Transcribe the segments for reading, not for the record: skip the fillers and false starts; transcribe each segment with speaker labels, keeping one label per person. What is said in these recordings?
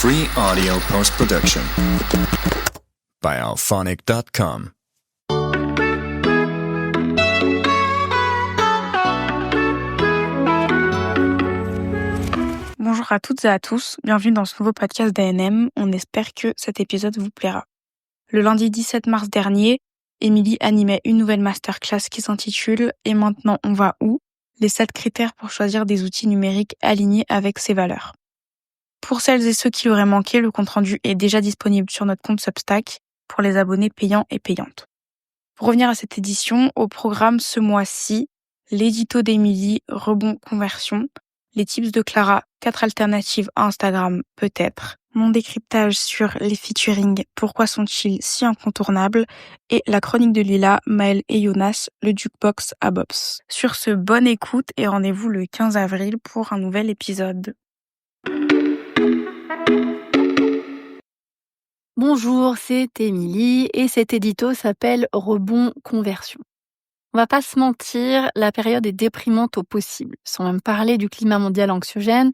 Speaker 1: Free audio post-production by alphonic.com.
Speaker 2: Bonjour à toutes et à tous, bienvenue dans ce nouveau podcast d'ANM, on espère que cet épisode vous plaira. Le lundi 17 mars dernier, Émilie animait une nouvelle masterclass qui s'intitule « Et maintenant on va où ? Les 7 critères pour choisir des outils numériques alignés avec ses valeurs ». Pour celles et ceux qui l'auraient manqué, le compte-rendu est déjà disponible sur notre compte Substack pour les abonnés payants et payantes. Pour revenir à cette édition, au programme ce mois-ci, l'édito d'Émilie, rebond conversion, les tips de Clara, 4 alternatives à Instagram peut-être, mon décryptage sur les featuring, pourquoi sont-ils si incontournables, et la chronique de Lila, Maël et Jonas, le jukebox à Bobs. Sur ce, bonne écoute et rendez-vous le 15 avril pour un nouvel épisode.
Speaker 3: Bonjour, c'est Émilie et cet édito s'appelle Rebond conversion. On va pas se mentir, la période est déprimante au possible. Sans même parler du climat mondial anxiogène,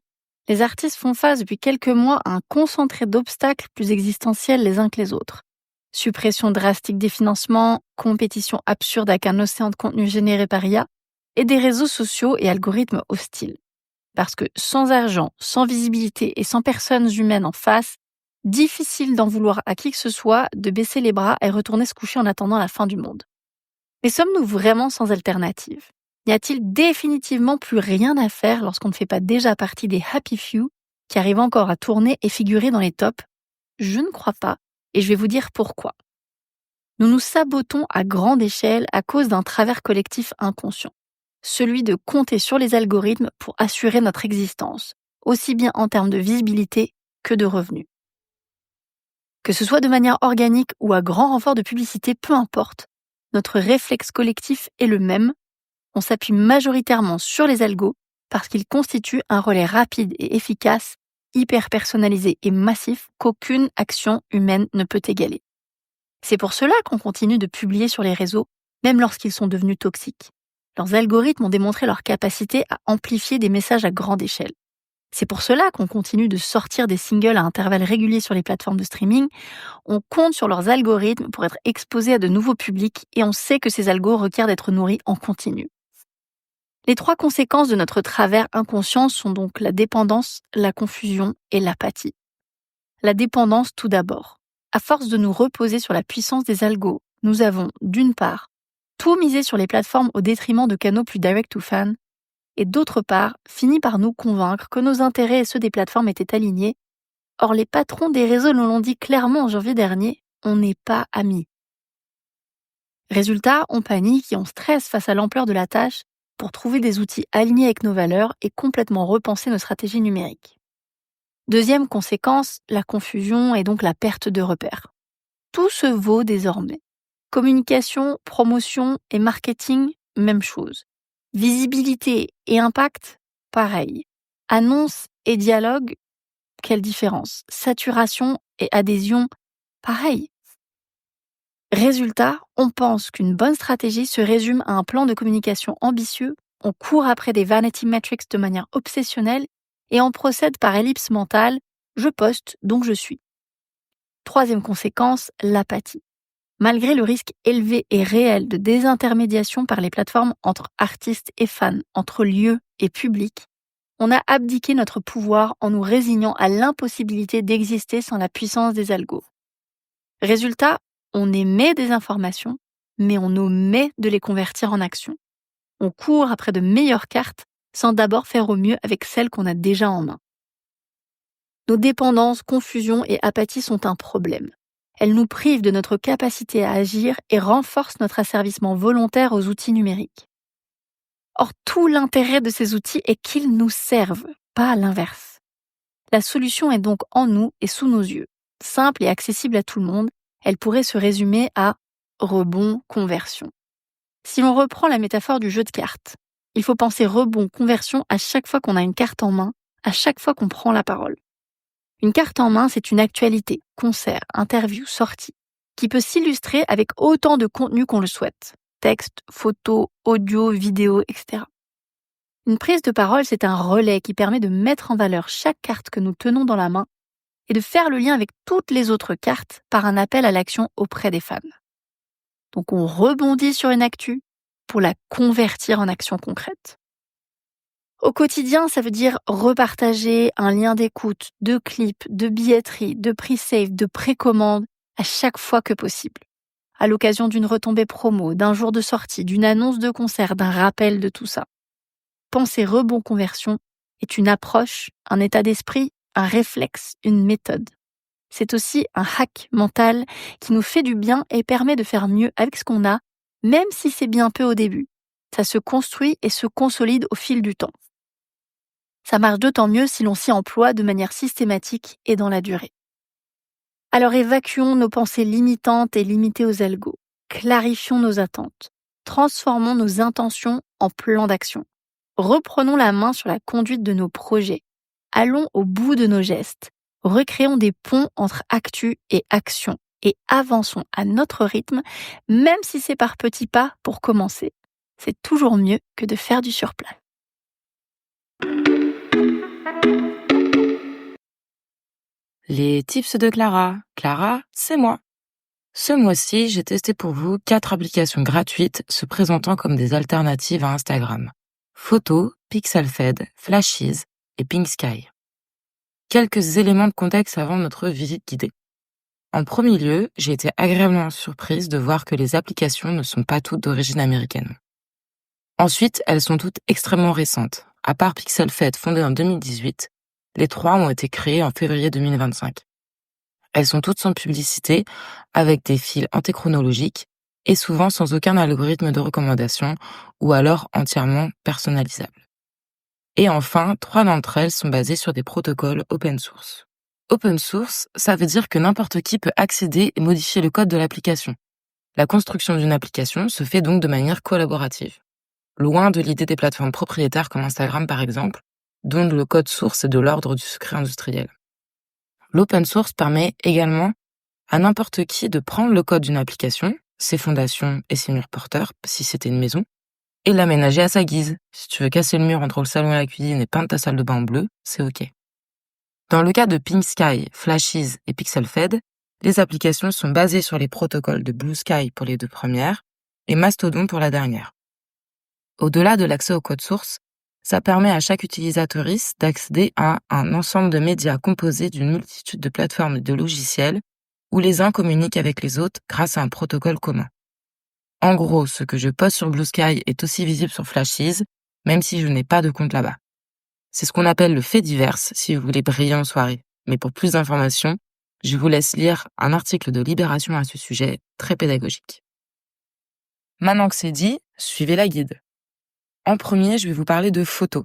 Speaker 3: les artistes font face depuis quelques mois à un concentré d'obstacles plus existentiels les uns que les autres. Suppression drastique des financements, compétition absurde avec un océan de contenu généré par IA et des réseaux sociaux et algorithmes hostiles. Parce que sans argent, sans visibilité et sans personnes humaines en face, difficile d'en vouloir à qui que ce soit de baisser les bras et retourner se coucher en attendant la fin du monde. Mais sommes-nous vraiment sans alternative ? N'y a-t-il définitivement plus rien à faire lorsqu'on ne fait pas déjà partie des happy few qui arrivent encore à tourner et figurer dans les tops ? Je ne crois pas, et je vais vous dire pourquoi. Nous nous sabotons à grande échelle à cause d'un travers collectif inconscient, celui de compter sur les algorithmes pour assurer notre existence, aussi bien en termes de visibilité que de revenus. Que ce soit de manière organique ou à grand renfort de publicité, peu importe, notre réflexe collectif est le même. On s'appuie majoritairement sur les algos parce qu'ils constituent un relais rapide et efficace, hyper personnalisé et massif qu'aucune action humaine ne peut égaler. C'est pour cela qu'on continue de publier sur les réseaux, même lorsqu'ils sont devenus toxiques. Leurs algorithmes ont démontré leur capacité à amplifier des messages à grande échelle. C'est pour cela qu'on continue de sortir des singles à intervalles réguliers sur les plateformes de streaming. On compte sur leurs algorithmes pour être exposés à de nouveaux publics et on sait que ces algos requièrent d'être nourris en continu. Les 3 conséquences de notre travers inconscient sont donc la dépendance, la confusion et l'apathie. La dépendance tout d'abord. À force de nous reposer sur la puissance des algos, nous avons, d'une part, tout misé sur les plateformes au détriment de canaux plus direct to fan, et d'autre part, fini par nous convaincre que nos intérêts et ceux des plateformes étaient alignés. Or, les patrons des réseaux nous l'ont dit clairement en janvier dernier, on n'est pas amis. Résultat, on panique et on stresse face à l'ampleur de la tâche pour trouver des outils alignés avec nos valeurs et complètement repenser nos stratégies numériques. Deuxième conséquence, la confusion et donc la perte de repères. Tout se vaut désormais. Communication, promotion et marketing, même chose. Visibilité et impact, pareil. Annonce et dialogue, quelle différence ? Saturation et adhésion, pareil. Résultat, on pense qu'une bonne stratégie se résume à un plan de communication ambitieux, on court après des vanity metrics de manière obsessionnelle et on procède par ellipse mentale, je poste donc je suis. Troisième conséquence, l'apathie. Malgré le risque élevé et réel de désintermédiation par les plateformes entre artistes et fans, entre lieux et publics, on a abdiqué notre pouvoir en nous résignant à l'impossibilité d'exister sans la puissance des algos. Résultat, on émet des informations, mais on omet de les convertir en action. On court après de meilleures cartes sans d'abord faire au mieux avec celles qu'on a déjà en main. Nos dépendances, confusion et apathie sont un problème. Elles nous privent de notre capacité à agir et renforcent notre asservissement volontaire aux outils numériques. Or, tout l'intérêt de ces outils est qu'ils nous servent, pas l'inverse. La solution est donc en nous et sous nos yeux. Simple et accessible à tout le monde, elle pourrait se résumer à rebond conversion. Si l'on reprend la métaphore du jeu de cartes, il faut penser rebond conversion à chaque fois qu'on a une carte en main, à chaque fois qu'on prend la parole. Une carte en main, c'est une actualité, concert, interview, sortie, qui peut s'illustrer avec autant de contenu qu'on le souhaite. Texte, photos, audio, vidéo, etc. Une prise de parole, c'est un relais qui permet de mettre en valeur chaque carte que nous tenons dans la main et de faire le lien avec toutes les autres cartes par un appel à l'action auprès des fans. Donc on rebondit sur une actu pour la convertir en action concrète. Au quotidien, ça veut dire repartager un lien d'écoute, de clips, de billetterie, de pre-save, de précommande à chaque fois que possible. À l'occasion d'une retombée promo, d'un jour de sortie, d'une annonce de concert, d'un rappel de tout ça. Penser rebond conversion est une approche, un état d'esprit, un réflexe, une méthode. C'est aussi un hack mental qui nous fait du bien et permet de faire mieux avec ce qu'on a, même si c'est bien peu au début. Ça se construit et se consolide au fil du temps. Ça marche d'autant mieux si l'on s'y emploie de manière systématique et dans la durée. Alors évacuons nos pensées limitantes et limitées aux algos. Clarifions nos attentes. Transformons nos intentions en plans d'action. Reprenons la main sur la conduite de nos projets. Allons au bout de nos gestes. Recréons des ponts entre actu et action. Et avançons à notre rythme, même si c'est par petits pas pour commencer. C'est toujours mieux que de faire du surplace.
Speaker 4: Les tips de Clara. Clara, c'est moi. Ce mois-ci, j'ai testé pour vous 4 applications gratuites se présentant comme des alternatives à Instagram. Photo, Pixelfed, Flashies et Pink Sky. Quelques éléments de contexte avant notre visite guidée. En premier lieu, j'ai été agréablement surprise de voir que les applications ne sont pas toutes d'origine américaine. Ensuite, elles sont toutes extrêmement récentes. À part Pixelfed fondée en 2018, les 3 ont été créées en février 2025. Elles sont toutes sans publicité, avec des fils antéchronologiques et souvent sans aucun algorithme de recommandation ou alors entièrement personnalisables. Et enfin, 3 d'entre elles sont basées sur des protocoles open source. Open source, ça veut dire que n'importe qui peut accéder et modifier le code de l'application. La construction d'une application se fait donc de manière collaborative. Loin de l'idée des plateformes propriétaires comme Instagram par exemple, dont le code source est de l'ordre du secret industriel. L'open source permet également à n'importe qui de prendre le code d'une application, ses fondations et ses murs porteurs, si c'était une maison, et l'aménager à sa guise. Si tu veux casser le mur entre le salon et la cuisine et peindre ta salle de bain en bleu, c'est OK. Dans le cas de Pink Sky, Flashies et Pixelfed, les applications sont basées sur les protocoles de Blue Sky pour les 2 premières et Mastodon pour la dernière. Au-delà de l'accès au code source, ça permet à chaque utilisatrice d'accéder à un ensemble de médias composés d'une multitude de plateformes et de logiciels où les uns communiquent avec les autres grâce à un protocole commun. En gros, ce que je poste sur Blue Sky est aussi visible sur Flashies, même si je n'ai pas de compte là-bas. C'est ce qu'on appelle le fait divers si vous voulez briller en soirée. Mais pour plus d'informations, je vous laisse lire un article de Libération à ce sujet, très pédagogique. Maintenant que c'est dit, suivez la guide. En premier, je vais vous parler de photos.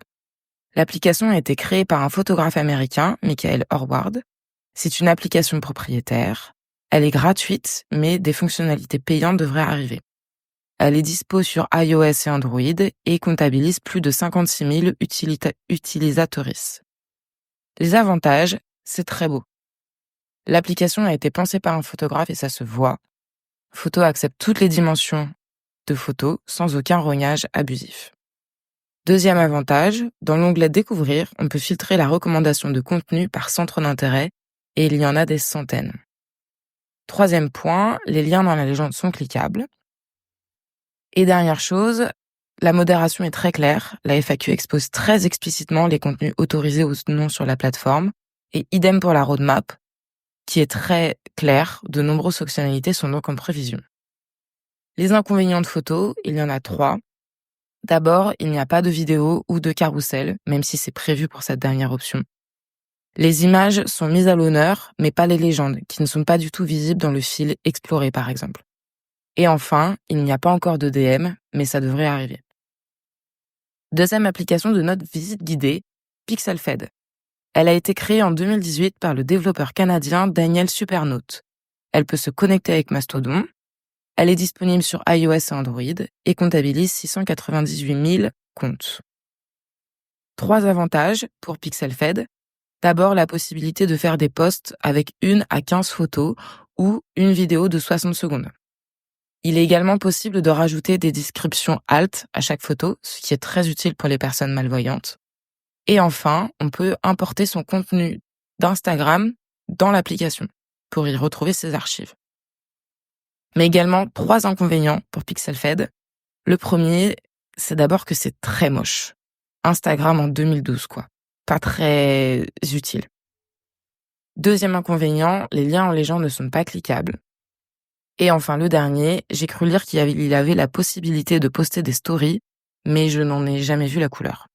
Speaker 4: L'application a été créée par un photographe américain, Michael Horwath. C'est une application propriétaire. Elle est gratuite, mais des fonctionnalités payantes devraient arriver. Elle est dispo sur iOS et Android et comptabilise plus de 56 000 utilisatrices. Les avantages, c'est très beau. L'application a été pensée par un photographe et ça se voit. Photo accepte toutes les dimensions de photos sans aucun rognage abusif. Deuxième avantage, dans l'onglet Découvrir, on peut filtrer la recommandation de contenu par centre d'intérêt et il y en a des centaines. Troisième point, les liens dans la légende sont cliquables. Et dernière chose, la modération est très claire. La FAQ expose très explicitement les contenus autorisés ou non sur la plateforme. Et idem pour la roadmap, qui est très claire. De nombreuses fonctionnalités sont donc en prévision. Les inconvénients de photos, il y en a 3. D'abord, il n'y a pas de vidéo ou de carrousel, même si c'est prévu pour cette dernière option. Les images sont mises à l'honneur, mais pas les légendes, qui ne sont pas du tout visibles dans le fil Explorer, par exemple. Et enfin, il n'y a pas encore de DM, mais ça devrait arriver. Deuxième application de notre visite guidée, Pixelfed. Elle a été créée en 2018 par le développeur canadien Daniel Supernaut. Elle peut se connecter avec Mastodon. Elle est disponible sur iOS et Android et comptabilise 698 000 comptes. 3 avantages pour Pixelfed. D'abord, la possibilité de faire des posts avec 1 à 15 photos ou une vidéo de 60 secondes. Il est également possible de rajouter des descriptions alt à chaque photo, ce qui est très utile pour les personnes malvoyantes. Et enfin, on peut importer son contenu d'Instagram dans l'application pour y retrouver ses archives. Mais également 3 inconvénients pour PixelFed. Le premier, c'est d'abord que c'est très moche. Instagram en 2012, quoi. Pas très utile. Deuxième inconvénient, les liens en légende ne sont pas cliquables. Et enfin, le dernier, j'ai cru lire qu'il avait la possibilité de poster des stories, mais je n'en ai jamais vu la couleur.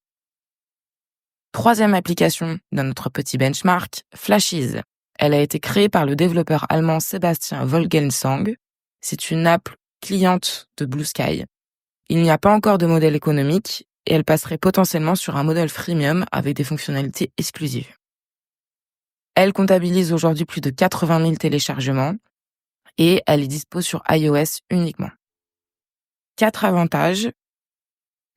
Speaker 4: Troisième application dans notre petit benchmark, Flashies. Elle a été créée par le développeur allemand Sebastian Vogelsang. C'est une app cliente de Blue Sky. Il n'y a pas encore de modèle économique et elle passerait potentiellement sur un modèle freemium avec des fonctionnalités exclusives. Elle comptabilise aujourd'hui plus de 80 000 téléchargements et elle est dispo sur iOS uniquement. 4 avantages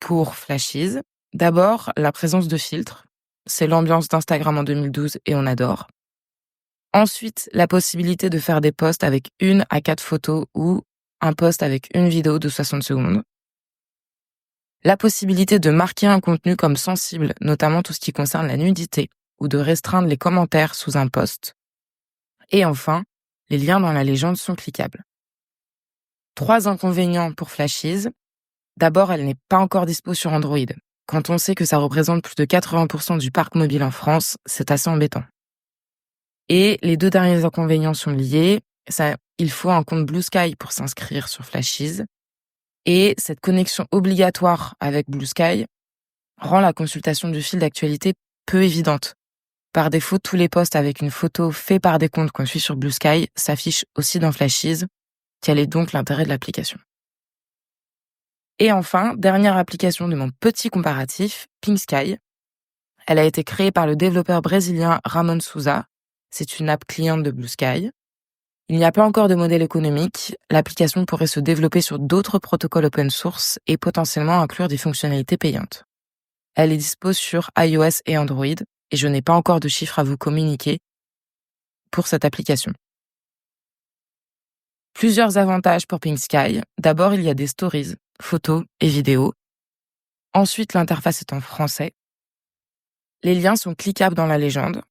Speaker 4: pour Flashies. D'abord, la présence de filtres. C'est l'ambiance d'Instagram en 2012 et on adore. Ensuite, la possibilité de faire des posts avec 1 à 4 photos ou un post avec une vidéo de 60 secondes. La possibilité de marquer un contenu comme sensible, notamment tout ce qui concerne la nudité, ou de restreindre les commentaires sous un post. Et enfin, les liens dans la légende sont cliquables. 3 inconvénients pour Flashies. D'abord, elle n'est pas encore dispo sur Android. Quand on sait que ça représente plus de 80% du parc mobile en France, c'est assez embêtant. Et les 2 derniers inconvénients sont liés. Il faut un compte Blue Sky pour s'inscrire sur Flashies. Et cette connexion obligatoire avec Blue Sky rend la consultation du fil d'actualité peu évidente. Par défaut, tous les posts avec une photo faits par des comptes qu'on suit sur Blue Sky s'affichent aussi dans Flashies. Quel est donc l'intérêt de l'application ? Et enfin, dernière application de mon petit comparatif, Pink Sky. Elle a été créée par le développeur brésilien Ramon Souza. C'est une app cliente de Blue Sky. Il n'y a pas encore de modèle économique. L'application pourrait se développer sur d'autres protocoles open source et potentiellement inclure des fonctionnalités payantes. Elle est dispo sur iOS et Android et je n'ai pas encore de chiffres à vous communiquer pour cette application. Plusieurs avantages pour Pink Sky. D'abord, il y a des stories, photos et vidéos. Ensuite, l'interface est en français. Les liens sont cliquables dans la légende.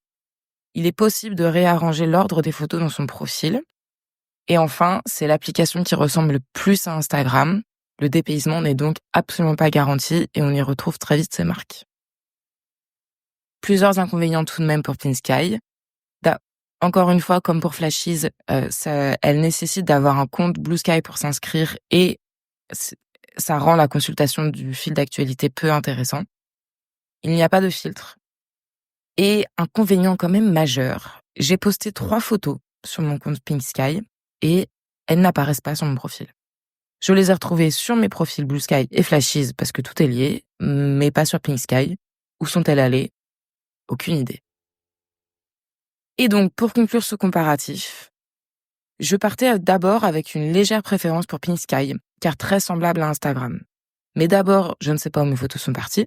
Speaker 4: Il est possible de réarranger l'ordre des photos dans son profil. Et enfin, c'est l'application qui ressemble le plus à Instagram. Le dépaysement n'est donc absolument pas garanti et on y retrouve très vite ses marques. Plusieurs inconvénients tout de même pour Pink Sky. Encore une fois, comme pour Flashies, elle nécessite d'avoir un compte Blue Sky pour s'inscrire et ça rend la consultation du fil d'actualité peu intéressant. Il n'y a pas de filtre. Et inconvénient quand même majeur, j'ai posté 3 photos sur mon compte Pink Sky et elles n'apparaissent pas sur mon profil. Je les ai retrouvées sur mes profils Blue Sky et Flashies parce que tout est lié, mais pas sur Pink Sky. Où sont-elles allées ? Aucune idée. Et donc, pour conclure ce comparatif, je partais d'abord avec une légère préférence pour Pink Sky, car très semblable à Instagram. Mais d'abord, je ne sais pas où mes photos sont parties.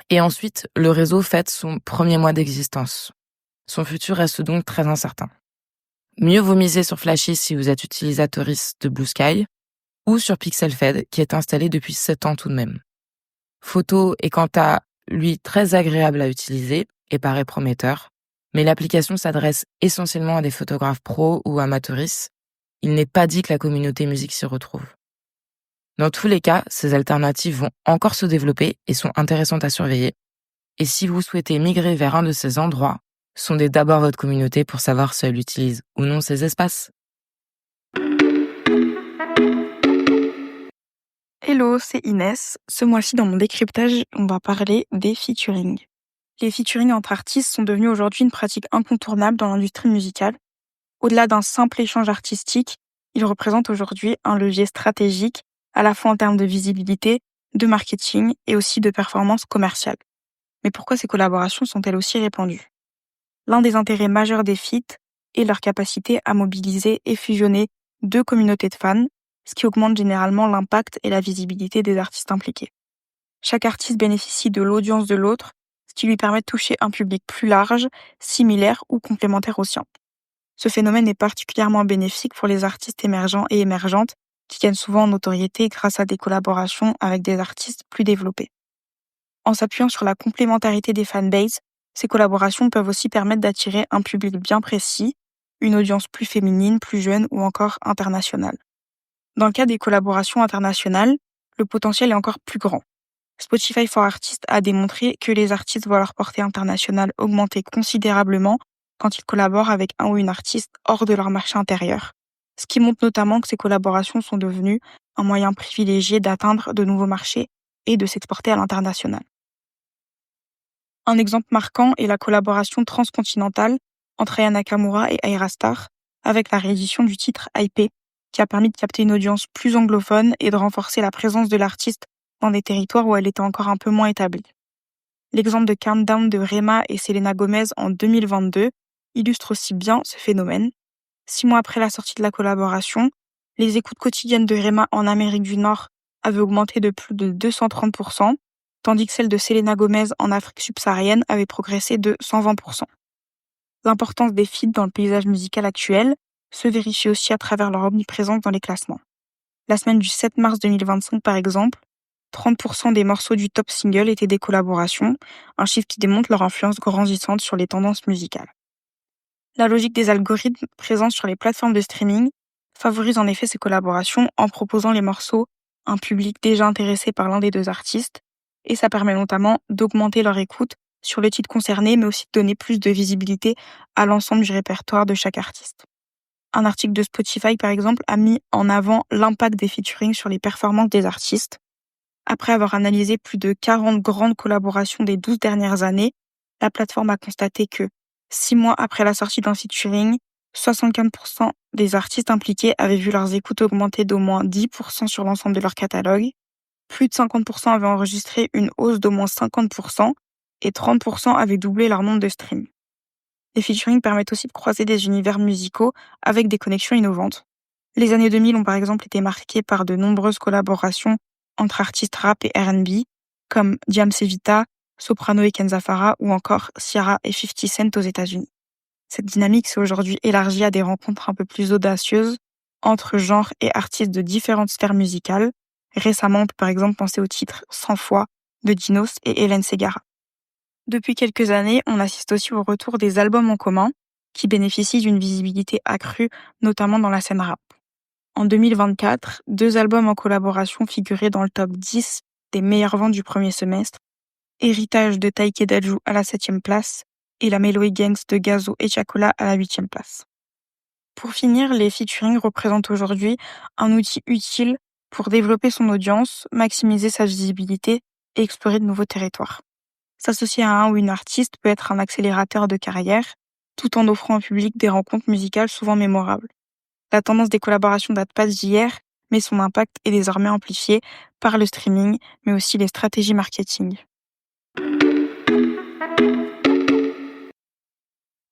Speaker 4: Et ensuite, le réseau fête son premier mois d'existence. Son futur reste donc très incertain. Mieux vaut miser sur Flashies si vous êtes utilisatrice de Blue Sky, ou sur PixelFed, qui est installé depuis 7 ans tout de même. Photo est quant à lui très agréable à utiliser et paraît prometteur, mais l'application s'adresse essentiellement à des photographes pros ou amateuristes. Il n'est pas dit que la communauté musique s'y retrouve. Dans tous les cas, ces alternatives vont encore se développer et sont intéressantes à surveiller. Et si vous souhaitez migrer vers un de ces endroits, sondez d'abord votre communauté pour savoir si elle utilise ou non ces espaces.
Speaker 2: Hello, c'est Inès. Ce mois-ci, dans mon décryptage, on va parler des featuring. Les featuring entre artistes sont devenus aujourd'hui une pratique incontournable dans l'industrie musicale. Au-delà d'un simple échange artistique, ils représentent aujourd'hui un levier stratégique, à la fois en termes de visibilité, de marketing et aussi de performance commerciale. Mais pourquoi ces collaborations sont-elles aussi répandues ? L'un des intérêts majeurs des feats est leur capacité à mobiliser et fusionner 2 communautés de fans, ce qui augmente généralement l'impact et la visibilité des artistes impliqués. Chaque artiste bénéficie de l'audience de l'autre, ce qui lui permet de toucher un public plus large, similaire ou complémentaire au sien. Ce phénomène est particulièrement bénéfique pour les artistes émergents et émergentes qui gagnent souvent en notoriété grâce à des collaborations avec des artistes plus développés. En s'appuyant sur la complémentarité des fanbases, Ces collaborations peuvent aussi permettre d'attirer un public bien précis, une audience plus féminine, plus jeune ou encore internationale. Dans le cas des collaborations internationales, le potentiel est encore plus grand. Spotify for Artists a démontré que les artistes voient leur portée internationale augmenter considérablement quand ils collaborent avec un ou une artiste hors de leur marché intérieur, ce qui montre notamment que ces collaborations sont devenues un moyen privilégié d'atteindre de nouveaux marchés et de s'exporter à l'international. Un exemple marquant est la collaboration transcontinentale entre Aya Nakamura et Ayra Starr avec la réédition du titre IP, qui a permis de capter une audience plus anglophone et de renforcer la présence de l'artiste dans des territoires où elle était encore un peu moins établie. L'exemple de Countdown de Rema et Selena Gomez en 2022 illustre aussi bien ce phénomène. 6 mois après la sortie de la collaboration, les écoutes quotidiennes de Rema en Amérique du Nord avaient augmenté de plus de 230%, tandis que celles de Selena Gomez en Afrique subsaharienne avaient progressé de 120%. L'importance des feats dans le paysage musical actuel se vérifie aussi à travers leur omniprésence dans les classements. La semaine du 7 mars 2025, par exemple, 30% des morceaux du top single étaient des collaborations, un chiffre qui démontre leur influence grandissante sur les tendances musicales. La logique des algorithmes présents sur les plateformes de streaming favorise en effet ces collaborations en proposant les morceaux à un public déjà intéressé par l'un des deux artistes, et ça permet notamment d'augmenter leur écoute sur le titre concerné, mais aussi de donner plus de visibilité à l'ensemble du répertoire de chaque artiste. Un article de Spotify, par exemple, a mis en avant l'impact des featuring sur les performances des artistes. Après avoir analysé plus de 40 grandes collaborations des 12 dernières années, la plateforme a constaté que 6 mois après la sortie d'un featuring, 75% des artistes impliqués avaient vu leurs écoutes augmenter d'au moins 10% sur l'ensemble de leur catalogue. Plus de 50% avaient enregistré une hausse d'au moins 50% et 30% avaient doublé leur nombre de streams. Les featuring permettent aussi de croiser des univers musicaux avec des connexions innovantes. Les années 2000 ont par exemple été marquées par de nombreuses collaborations entre artistes rap et R&B, comme Diams et Vita, Soprano et Kenza Farah ou encore Ciara et 50 Cent aux États-Unis. Cette dynamique s'est aujourd'hui élargie à des rencontres un peu plus audacieuses entre genres et artistes de différentes sphères musicales. Récemment, on peut par exemple penser au titre 100 fois de Dinos et Hélène Ségara. Depuis quelques années, on assiste aussi au retour des albums en commun qui bénéficient d'une visibilité accrue, notamment dans la scène rap. En 2024, 2 albums en collaboration figuraient dans le top 10 des meilleures ventes du premier semestre. Héritage de Taïké Dadju à la 7e place et la Meloé Gangs de Gazo et Chacola à la 8e place. Pour finir, les featuring représentent aujourd'hui un outil utile pour développer son audience, maximiser sa visibilité et explorer de nouveaux territoires. S'associer à un ou une artiste peut être un accélérateur de carrière, tout en offrant au public des rencontres musicales souvent mémorables. La tendance des collaborations date pas d'hier, mais son impact est désormais amplifié par le streaming, mais aussi les stratégies marketing.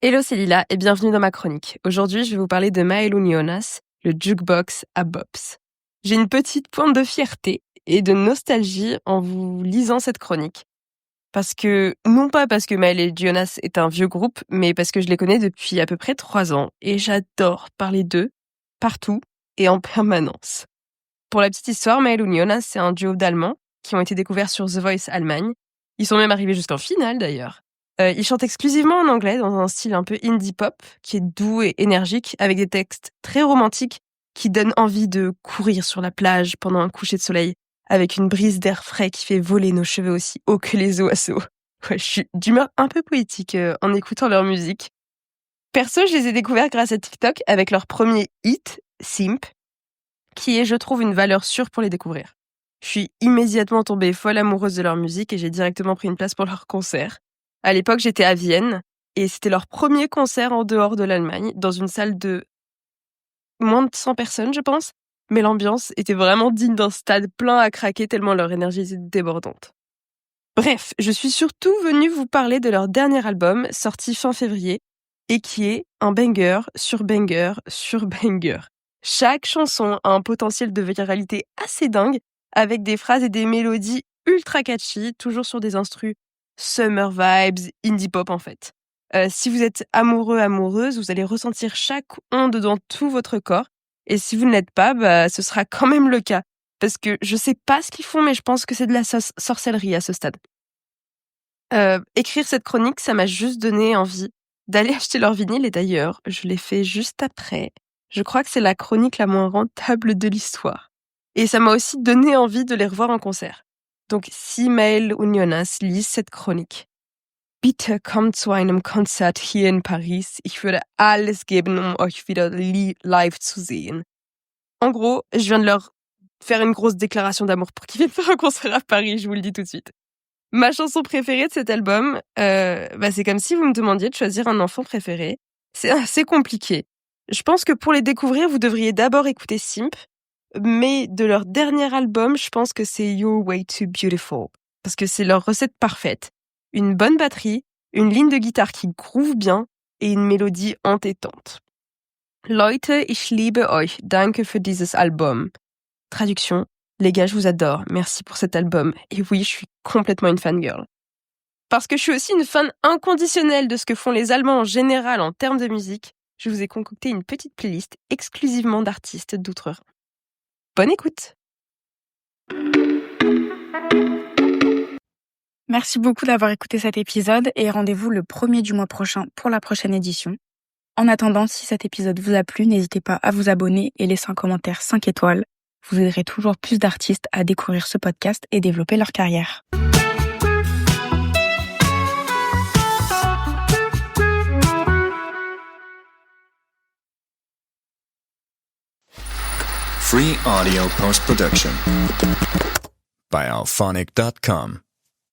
Speaker 5: Hello, c'est Lila et bienvenue dans ma chronique. Aujourd'hui, je vais vous parler de Maëlou Nionas, le jukebox à Bops. J'ai une petite pointe de fierté et de nostalgie en vous lisant cette chronique. Non pas parce que Maëlou Nionas est un vieux groupe, mais parce que je les connais depuis à peu près 3 ans et j'adore parler d'eux, partout et en permanence. Pour la petite histoire, Maëlou Nionas, c'est un duo d'Allemands qui ont été découverts sur The Voice Allemagne. Ils sont même arrivés jusqu'en finale d'ailleurs. Ils chantent exclusivement en anglais dans un style un peu indie pop qui est doux et énergique avec des textes très romantiques qui donnent envie de courir sur la plage pendant un coucher de soleil avec une brise d'air frais qui fait voler nos cheveux aussi haut que les oiseaux. Ouais, je suis d'humeur un peu poétique en écoutant leur musique. Perso, je les ai découverts grâce à TikTok avec leur premier hit, Simp, qui est, je trouve, une valeur sûre pour les découvrir. Je suis immédiatement tombée folle amoureuse de leur musique et j'ai directement pris une place pour leur concert. À l'époque, j'étais à Vienne et c'était leur premier concert en dehors de l'Allemagne, dans une salle de moins de 100 personnes, je pense. Mais l'ambiance était vraiment digne d'un stade plein à craquer tellement leur énergie était débordante. Bref, je suis surtout venue vous parler de leur dernier album, sorti fin février, et qui est un banger sur banger sur banger. Chaque chanson a un potentiel de viralité assez dingue, avec des phrases et des mélodies ultra catchy, toujours sur des instrus summer vibes, indie pop en fait. Si vous êtes amoureux, amoureuse, vous allez ressentir chaque onde dans tout votre corps. Et si vous ne l'êtes pas, ce sera quand même le cas. Parce que je sais pas ce qu'ils font, mais je pense que c'est de la sorcellerie à ce stade. Écrire cette chronique, ça m'a juste donné envie d'aller acheter leur vinyle et d'ailleurs, je l'ai fait juste après. Je crois que c'est la chronique la moins rentable de l'histoire. Et ça m'a aussi donné envie de les revoir en concert. Donc si Maëlle und Jonas lisent cette chronique, bitte kommt zu einem Konzert hier in Paris. Ich würde alles geben, um euch wieder live zu sehen. En gros, je viens de leur faire une grosse déclaration d'amour pour qu'ils viennent faire un concert à Paris, je vous le dis tout de suite. Ma chanson préférée de cet album, c'est comme si vous me demandiez de choisir un enfant préféré. C'est assez compliqué. Je pense que pour les découvrir, vous devriez d'abord écouter Simp, mais de leur dernier album, je pense que c'est You're Way Too Beautiful, parce que c'est leur recette parfaite. Une bonne batterie, une ligne de guitare qui groove bien et une mélodie entêtante. Leute, ich liebe euch, danke für dieses Album. Traduction, les gars, je vous adore, merci pour cet album. Et oui, je suis complètement une fangirl. Parce que je suis aussi une fan inconditionnelle de ce que font les Allemands en général en termes de musique, je vous ai concocté une petite playlist exclusivement d'artistes d'outre-Rhin. Bonne écoute!
Speaker 2: Merci beaucoup d'avoir écouté cet épisode et rendez-vous le 1er du mois prochain pour la prochaine édition. En attendant, si cet épisode vous a plu, n'hésitez pas à vous abonner et laisser un commentaire 5 étoiles. Vous aiderez toujours plus d'artistes à découvrir ce podcast et développer leur carrière.
Speaker 1: Free audio post-production by alphonic.com.